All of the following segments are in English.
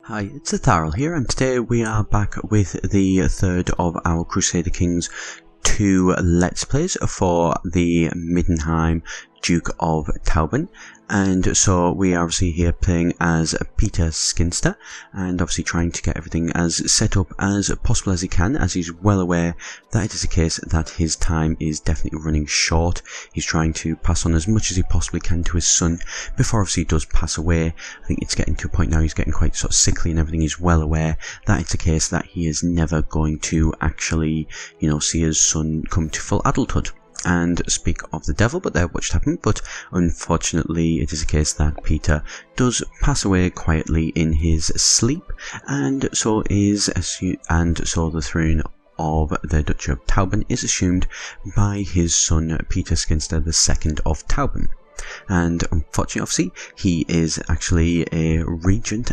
Hi, it's Etharal here, and today we are back with the third of our Crusader Kings 2 Let's Plays for the Middenheim Duke of Tauben. And so we are obviously here playing as Peter Scinster, and obviously trying to get everything as set up as possible as he can, as he's well aware that it is a case that his time is definitely running short. He's trying to pass on as much as he possibly can to his son before obviously he does pass away. I think it's getting to a point now he's getting quite sort of sickly and everything. He's well aware that it's a case that he is never going to actually, see his son come to full adulthood. And speak of the devil, but there watched happen. But unfortunately, it is a case that Peter does pass away quietly in his sleep, and so the throne of the Duchy of Tauben is assumed by his son Peter Scinster II of Tauben. And unfortunately, obviously, he is actually a regent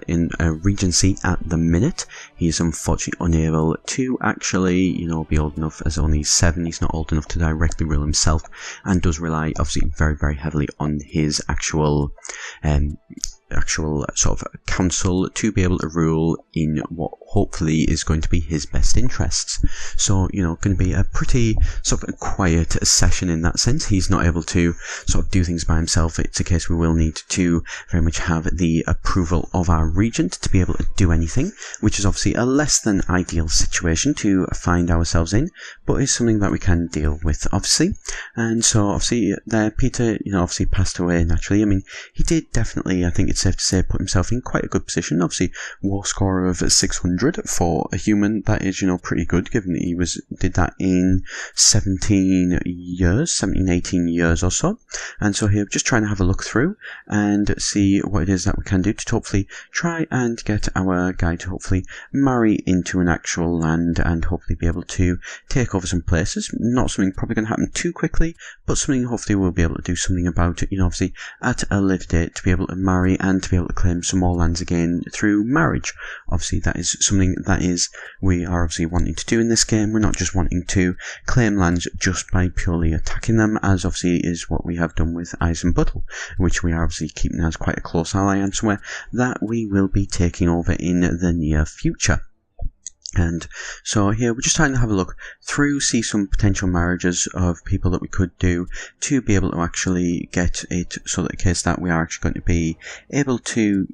in a regency at the minute. He is unfortunately unable to actually, be old enough, as only 7. He's not old enough to directly rule himself, and does rely, obviously, very, very heavily on his actual sort of council to be able to rule in what hopefully is going to be his best interests. So, going to be a pretty sort of a quiet session in that sense. He's not able to sort of do things by himself. It's a case we will need to very much have the approval of our regent to be able to do anything, which is obviously a less than ideal situation to find ourselves in, but is something that we can deal with, obviously. And so, obviously, there, Peter, obviously passed away naturally. I mean, he did definitely, I think it's safe to say, put himself in quite a good position. Obviously, war score of 600 for a human, that is, pretty good, given that he did that in 17, 18 years or so. And so here, just trying to have a look through and see what it is that we can do to hopefully try and get our guy to hopefully marry into an actual land and hopefully be able to take over some places. Not something probably going to happen too quickly, but something hopefully we'll be able to do something about it, obviously at a later date, to be able to marry and to be able to claim some more lands again through marriage. Obviously that is something that we are obviously wanting to do in this game. We're not just wanting to claim lands just by purely attacking them, as obviously is what we have done with Eisenbuttel, which we are obviously keeping as quite a close ally and somewhere that we will be taking over in the near future. And so here we're just trying to have a look through, see some potential marriages of people that we could do to be able to actually get it so that in case that we are actually going to be able to,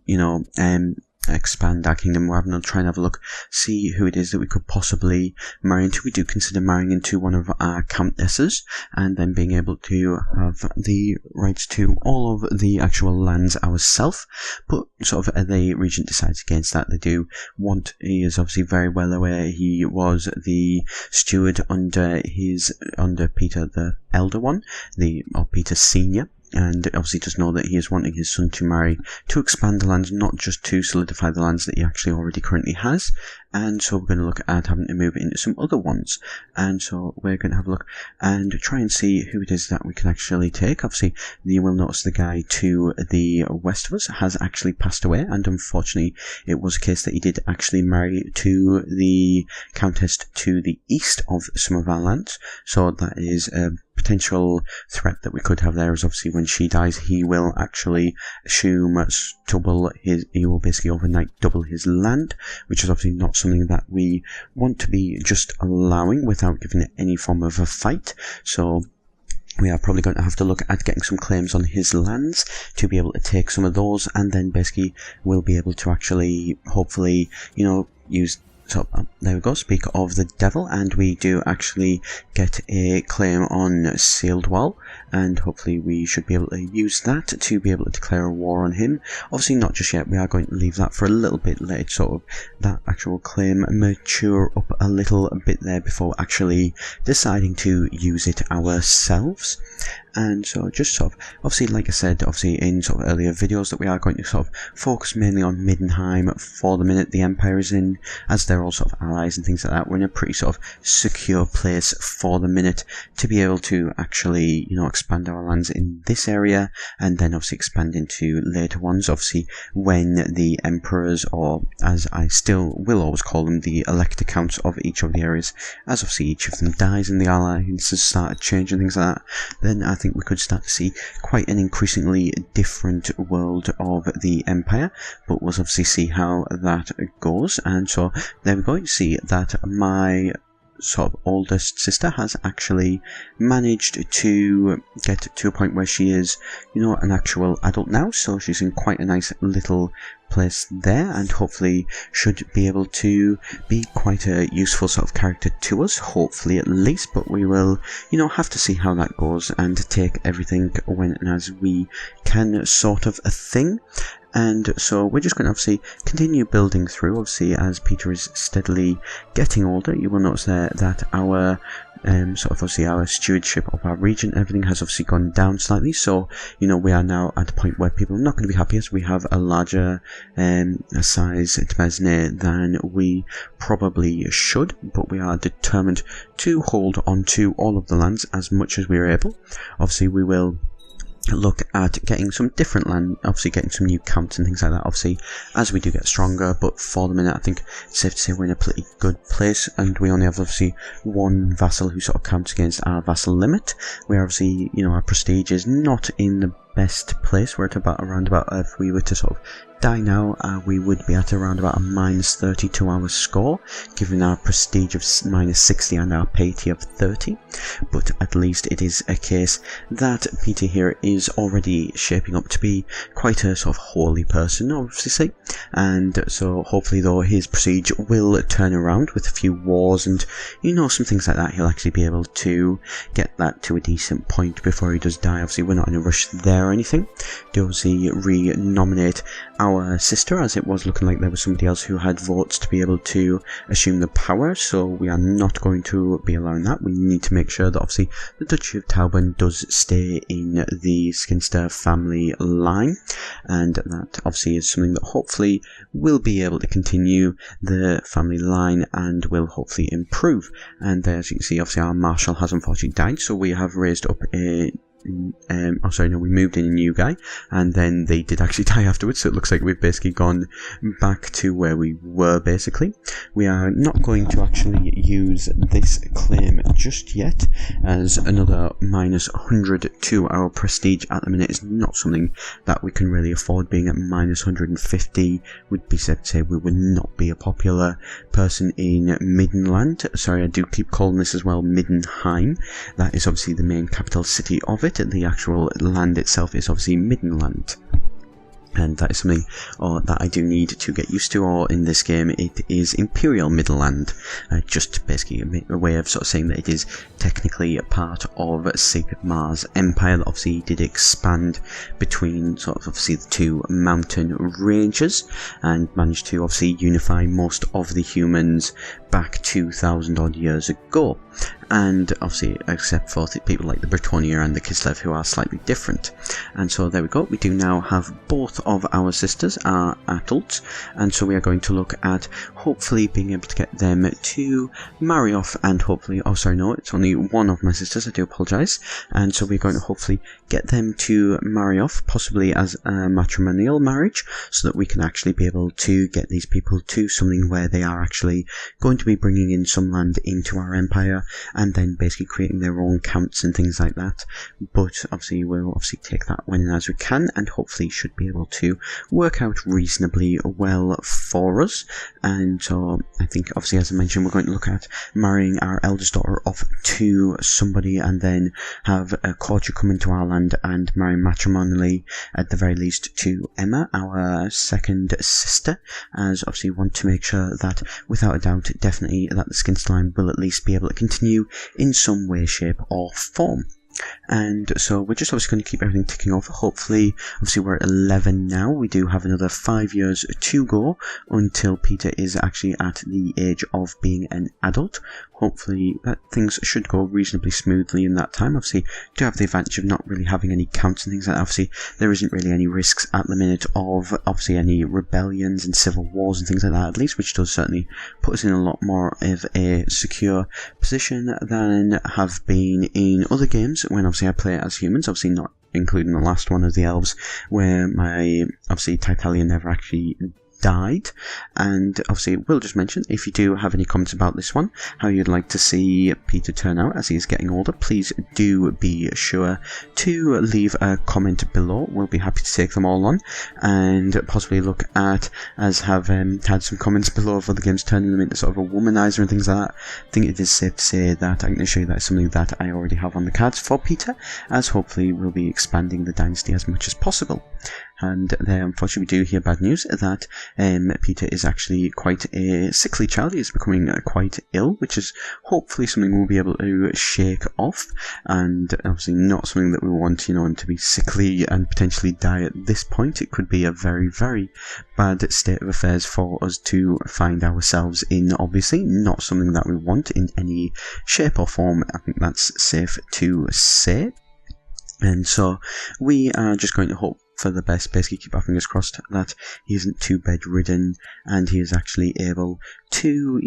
expand our kingdom. We're having to try and have a look, see who it is that we could possibly marry into. We do consider marrying into one of our countesses, and then being able to have the rights to all of the actual lands ourselves. But sort of the regent decides against that. They do want, he is obviously very well aware he was the steward under Peter the Elder one, or Peter Senior. And obviously does know that he is wanting his son to marry to expand the lands, not just to solidify the lands that he actually already currently has. And so we're going to look at having to move into some other ones. And so we're going to have a look and try and see who it is that we can actually take. Obviously, you will notice the guy to the west of us has actually passed away, and unfortunately it was a case that he did actually marry to the countess to the east of some of our lands. So that is a potential threat that we could have there, is obviously when she dies he will actually assume he will basically overnight double his land, which is obviously not something that we want to be just allowing without giving it any form of a fight. So we are probably going to have to look at getting some claims on his lands to be able to take some of those, and then basically we'll be able to actually hopefully use. So there we go, speak of the devil, and we do actually get a claim on Sealed Wall, and hopefully we should be able to use that to be able to declare a war on him. Obviously not just yet, we are going to leave that for a little bit, let it sort of, that actual claim mature up a little bit there before actually deciding to use it ourselves. And so just sort of, obviously like I said, obviously in sort of earlier videos, that we are going to sort of focus mainly on Middenheim for the minute. The Empire is in, as they're all sort of allies and things like that, we're in a pretty sort of secure place for the minute to be able to actually, expand our lands in this area, and then obviously expand into later ones, obviously when the emperors, or as I still will always call them, the elector counts of each of the areas, as obviously each of them dies and the alliances start changing, things like that, then I think we could start to see quite an increasingly different world of the Empire, but we'll obviously see how that goes. And so there we go, you see that my sort of oldest sister has actually managed to get to a point where she is, you know, an actual adult now, so she's in quite a nice little place there, and hopefully should be able to be quite a useful sort of character to us, hopefully at least, but we will, you know, have to see how that goes and take everything when and as we can, sort of a thing. And so we're just going to obviously continue building through. Obviously, as Peter is steadily getting older, you will notice there that our sort of obviously our stewardship of our region, everything has obviously gone down slightly. So, you know, we are now at a point where people are not going to be happy as we have a larger size Tmesne than we probably should, but we are determined to hold on to all of the lands as much as we are able. Obviously, we will look at getting some different land, obviously getting some new counts and things like that, obviously as we do get stronger, but for the minute I think it's safe to say we're in a pretty good place, and we only have obviously one vassal who sort of counts against our vassal limit. We obviously, you know, our prestige is not in the best place. We're at around about, if we were to sort of die now, we would be at around about a -30 to our score, given our prestige of -60 and our piety of 30. But at least it is a case that Peter here is already shaping up to be quite a sort of holy person, obviously, and so hopefully though his prestige will turn around with a few wars and, you know, some things like that. He'll actually be able to get that to a decent point before he does die. Obviously we're not in a rush there or anything. Do obviously re-nominate our sister, as it was looking like there was somebody else who had votes to be able to assume the power, so we are not going to be allowing that. We need to make sure that obviously the Duchy of Tauben does stay in the Scinster family line, and that obviously is something that hopefully will be able to continue the family line and will hopefully improve. And as you can see, obviously our marshal has unfortunately died, so we have raised up a we moved in a new guy, and then they did actually die afterwards, so it looks like we've basically gone back to where we were basically. We are not going to actually use this claim just yet, as another -100 to our prestige at the minute is not something that we can really afford. Being at -150 would be said to say we would not be a popular person in Middenland. Sorry, I do keep calling this as well Middenheim. That is obviously the main capital city of it. The actual land itself is obviously Middenland, and that is something that I do need to get used to, or in this game it is Imperial Midland, just basically a way of sort of saying that it is technically a part of Sigmar's empire that obviously did expand between sort of obviously the two mountain ranges and managed to obviously unify most of the humans back 2,000 odd years ago, and obviously except for people like the Bretonnia and the Kislev, who are slightly different. And so there we go, we do now have both of our sisters are adults, and so we are going to look at hopefully being able to get them to marry off, and hopefully, oh sorry, no, it's only one of my sisters, I do apologise, and so we're going to hopefully get them to marry off, possibly as a matrimonial marriage, so that we can actually be able to get these people to something where they are actually going to be bringing in some land into our empire, and then basically creating their own counts and things like that. But obviously we'll obviously take that when and as we can, and hopefully should be able to work out reasonably well for us. And so I think obviously, as I mentioned, we're going to look at marrying our eldest daughter off to somebody, and then have a courtier come into our land and marry matrimonially at the very least to Emma, our second sister, as obviously we want to make sure that without a doubt definitely that the Scinster line will at least be able to continue in some way, shape or form. And so we're just obviously going to keep everything ticking over. Hopefully, obviously we're at 11 now. We do have another 5 years to go until Peter is actually at the age of being an adult. Hopefully that things should go reasonably smoothly in that time. Obviously, do have the advantage of not really having any counts and things like that. Obviously, there isn't really any risks at the minute of obviously any rebellions and civil wars and things like that, at least, which does certainly put us in a lot more of a secure position than have been in other games when obviously I play as humans, obviously not including the last one of the elves, where my obviously Titalia never actually died. And obviously we'll just mention, if you do have any comments about this one, how you'd like to see Peter turn out as he is getting older, please do be sure to leave a comment below. We'll be happy to take them all on and possibly look at, as have had some comments below of other games turning them into sort of a womanizer and things like that. I think it is safe to say that I can assure you that is something that I already have on the cards for Peter, as hopefully we'll be expanding the dynasty as much as possible. And unfortunately we do hear bad news that Peter is actually quite a sickly child. He is becoming quite ill, which is hopefully something we'll be able to shake off, and obviously not something that we want, him to be sickly and potentially die at this point. It could be a very, very bad state of affairs for us to find ourselves in. Obviously not something that we want in any shape or form. I think that's safe to say. And so we are just going to hope for the best, basically keep our fingers crossed that he isn't too bedridden and he is actually able to,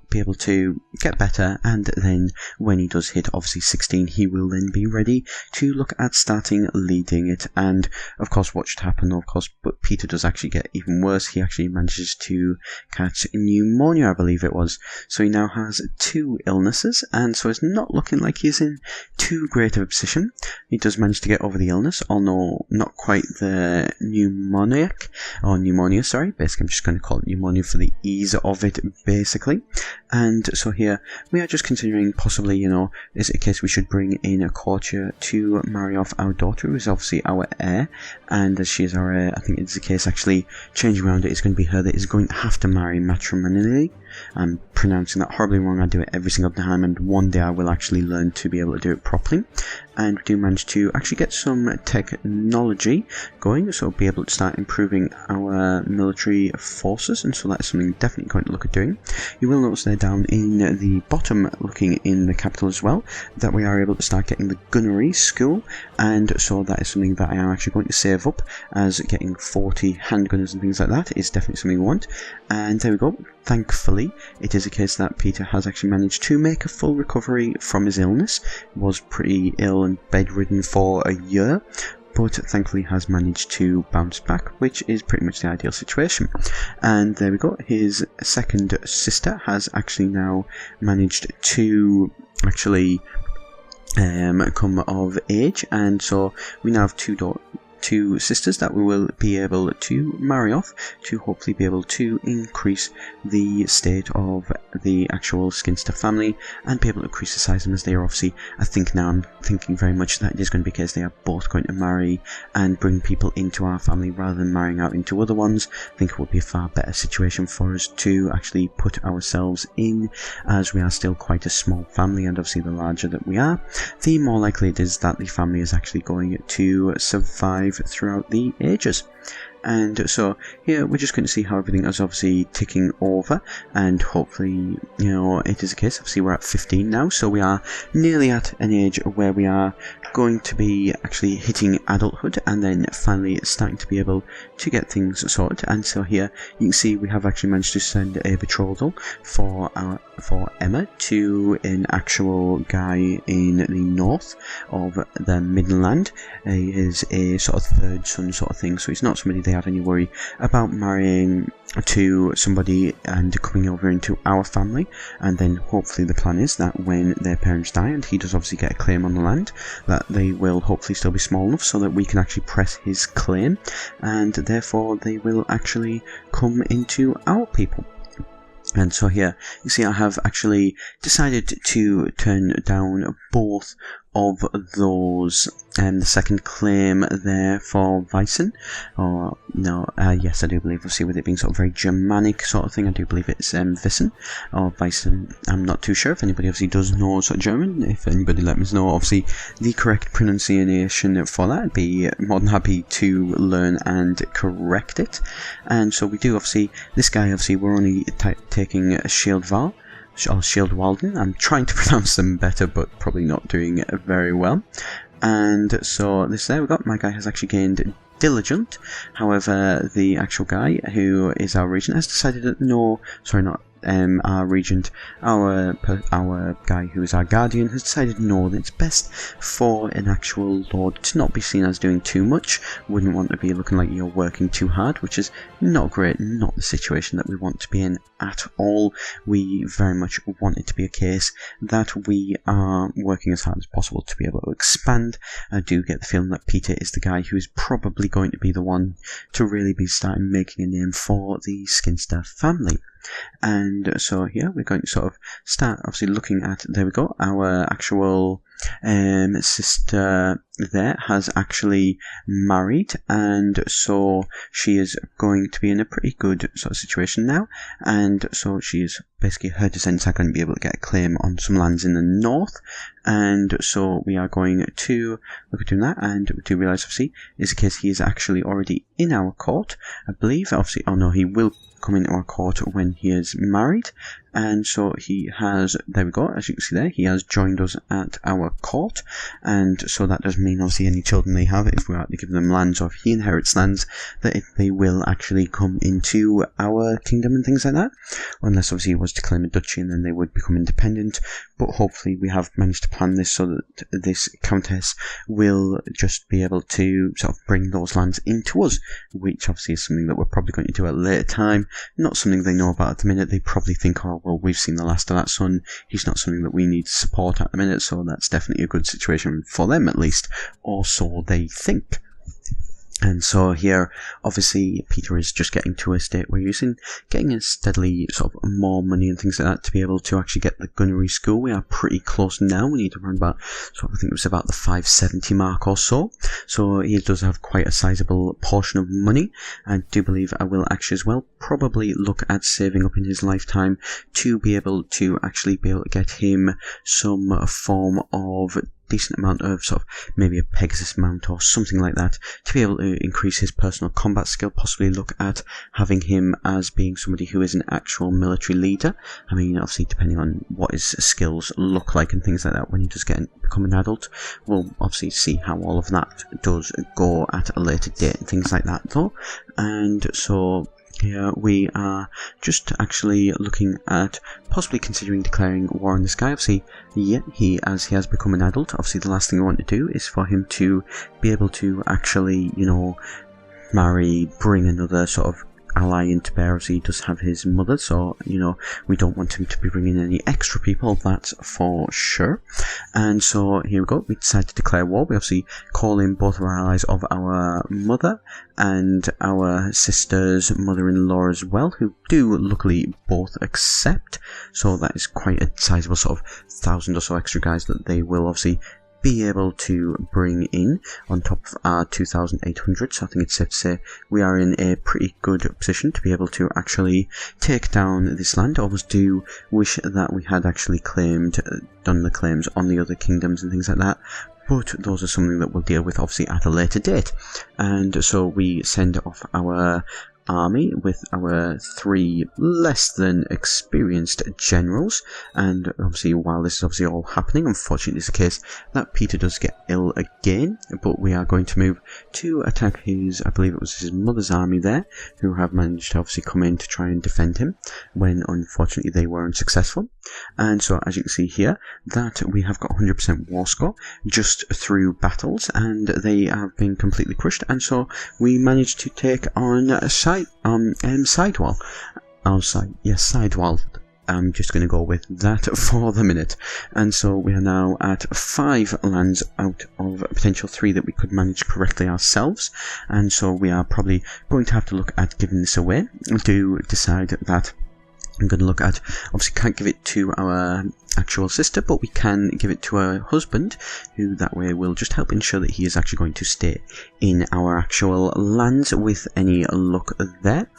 be able to get better, and then when he does hit obviously 16, he will then be ready to look at starting leading it. And of course what should happen, of course, but Peter does actually get even worse. He actually manages to catch pneumonia, I believe it was, so he now has 2 illnesses, and so it's not looking like he's in too great of a position. He does manage to get over the illness, although not quite the pneumonia, sorry. Basically I'm just going to call it pneumonia for the ease of it, basically. And so here we are just considering possibly, is it a case we should bring in a courtier to marry off our daughter, who is obviously our heir, and as she is our heir, I think it's the case actually changing around it is going to be her that is going to have to marry matrimonially. I'm pronouncing that horribly wrong. I do it every single time, and one day I will actually learn to be able to do it properly. And we do manage to actually get some technology going, so we'll be able to start improving our military forces, and so that is something definitely going to look at doing. You will notice there down in the bottom, looking in the capital as well, that we are able to start getting the gunnery school, and so that is something that I am actually going to save up, as getting 40 handgunners and things like that is definitely something we want. And there we go. Thankfully, it is a case that Peter has actually managed to make a full recovery from his illness. He was pretty ill and bedridden for a year, but thankfully has managed to bounce back, which is pretty much the ideal situation. And there we go. His second sister has actually now managed to actually come of age, and so we now have two sisters that we will be able to marry off to hopefully be able to increase the state of the actual Scinster family and be able to increase the size of them, as they are obviously, I think now I'm thinking very much that it is going to be because they are both going to marry and bring people into our family rather than marrying out into other ones. I think it would be a far better situation for us to actually put ourselves in, as we are still quite a small family, and obviously the larger that we are, the more likely it is that the family is actually going to survive throughout the ages. And so here we're just going to see how everything is obviously ticking over, and hopefully it is a case. Obviously we're at 15 now, so we are nearly at an age where we are going to be actually hitting adulthood and then finally starting to be able to get things sorted. And so here you can see we have actually managed to send a betrothal for Emma to an actual guy in the north of the Midland. He is a sort of third son sort of thing, so he's not somebody they have any worry about marrying to somebody and coming over into our family. And then hopefully the plan is that when their parents die and he does obviously get a claim on the land, that they will hopefully still be small enough so that we can actually press his claim, and therefore they will actually come into our people. And so here you see I have actually decided to turn down both of those, and the second claim there for Weissen, or no, yes I do believe, obviously with it being sort of very Germanic sort of thing, I do believe it's Wissen or Weissen. I'm not too sure if anybody obviously does know sort of German. If anybody let me know obviously the correct pronunciation for that, I'd be more than happy to learn and correct it. And so we do obviously, this guy obviously we're only taking Shieldval or Shieldwalden. I'm trying to pronounce them better, but probably not doing it very well. And so this there we got, my guy has actually gained Diligent. However, the actual guy who is our regent has decided that our regent, our guy who is our guardian, has decided no, that it's best for an actual lord to not be seen as doing too much. Wouldn't want to be looking like you're working too hard, which is not great, not the situation that we want to be in at all. We very much want it to be a case that we are working as hard as possible to be able to expand. I do get the feeling that Peter is the guy who is probably going to be the one to really be starting making a name for the Scinster family. And so here we're going to sort of start obviously looking at, there we go, our actual sister there has actually married, and so she is going to be in a pretty good sort of situation now, and so she is basically, her descendants are going to be able to get a claim on some lands in the north, and so we are going to look at doing that. And we do realise obviously is the case he is actually already in our court, I believe. Obviously, oh no, he will come into our court when he is married, and so he has, there we go, as you can see there, he has joined us at our court, and so that does mean obviously any children they have, if we are to give them lands or if he inherits lands, that they will actually come into our kingdom and things like that, unless obviously he was to claim a duchy and then they would become independent. But hopefully we have managed to plan this so that this countess will just be able to sort of bring those lands into us, which obviously is something that we're probably going to do at a later time. Not something they know about at the minute. They probably think, oh well, we've seen the last of that son, he's not something that we need to support at the minute, so that's definitely a good situation for them at least, or so they think. And so here, obviously, Peter is just getting to a state where he's getting a steadily sort of more money and things like that to be able to actually get the gunnery school. We are pretty close now. We need to run about, so I think it was about the 570 mark or so. So he does have quite a sizable portion of money. I do believe I will actually as well probably look at saving up in his lifetime to be able to actually be able to get him some form of decent amount of sort of maybe a Pegasus mount or something like that to be able to increase his personal combat skill, possibly look at having him as being somebody who is an actual military leader. I mean, obviously depending on what his skills look like and things like that when he does become an adult, we'll obviously see how all of that does go at a later date and things like that though. And so here we are just actually looking at possibly considering declaring war on this guy. Obviously, yeah, as he has become an adult, obviously the last thing we want to do is for him to be able to actually, you know, marry, bring another sort of ally into bear. Obviously he does have his mother, so you know we don't want him to be bringing any extra people, that's for sure. And so here we go, we decide to declare war. We obviously call in both of our allies of our mother and our sister's mother-in-law as well, who do luckily both accept, so that is quite a sizable sort of 1,000 or so extra guys that they will obviously be able to bring in on top of our 2,800. So I think it's safe to say we are in a pretty good position to be able to actually take down this land. I always do wish that we had actually done the claims on the other kingdoms and things like that, but those are something that we'll deal with obviously at a later date. And so we send off our army with our 3 less than experienced generals, and obviously while this is obviously all happening, unfortunately it's the case that Peter does get ill again, but we are going to move to attack his, I believe it was his mother's army there, who have managed to obviously come in to try and defend him when unfortunately they were unsuccessful. And so as you can see here that we have got 100% war score just through battles, and they have been completely crushed, and so we managed to take on Sidewall. Sidewall. I'm just going to go with that for the minute. And so we are now at 5 lands out of a potential 3 that we could manage correctly ourselves. And so we are probably going to have to look at giving this away. Do decide that I'm going to look at, obviously can't give it to our actual sister, but we can give it to her husband, who that way will just help ensure that he is actually going to stay in our actual lands with any luck there.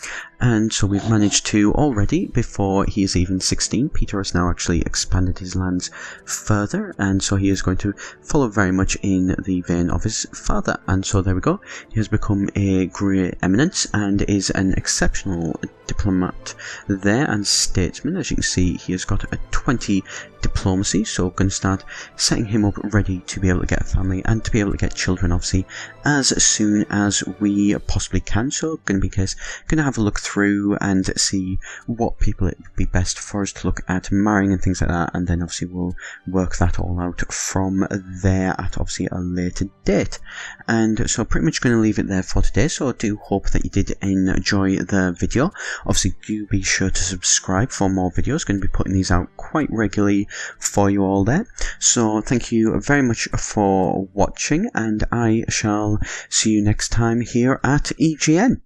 And so we've managed to already, before he is even 16, Peter has now actually expanded his lands further, and so he is going to follow very much in the vein of his father. And so there we go, he has become a great eminence and is an exceptional diplomat there and statesman. As you can see, he has got a 20 diplomacy, so we're going to start setting him up ready to be able to get a family and to be able to get children, obviously, as soon as we possibly can. So going to be going to have a look through and see what people it would be best for us to look at marrying and things like that, and then obviously we'll work that all out from there at obviously a later date. And so pretty much going to leave it there for today. So I do hope that you did enjoy the video. Obviously do be sure to subscribe for more videos. Going to be putting these out quite regularly for you all there. So thank you very much for watching, and I shall see you next time here at EGN.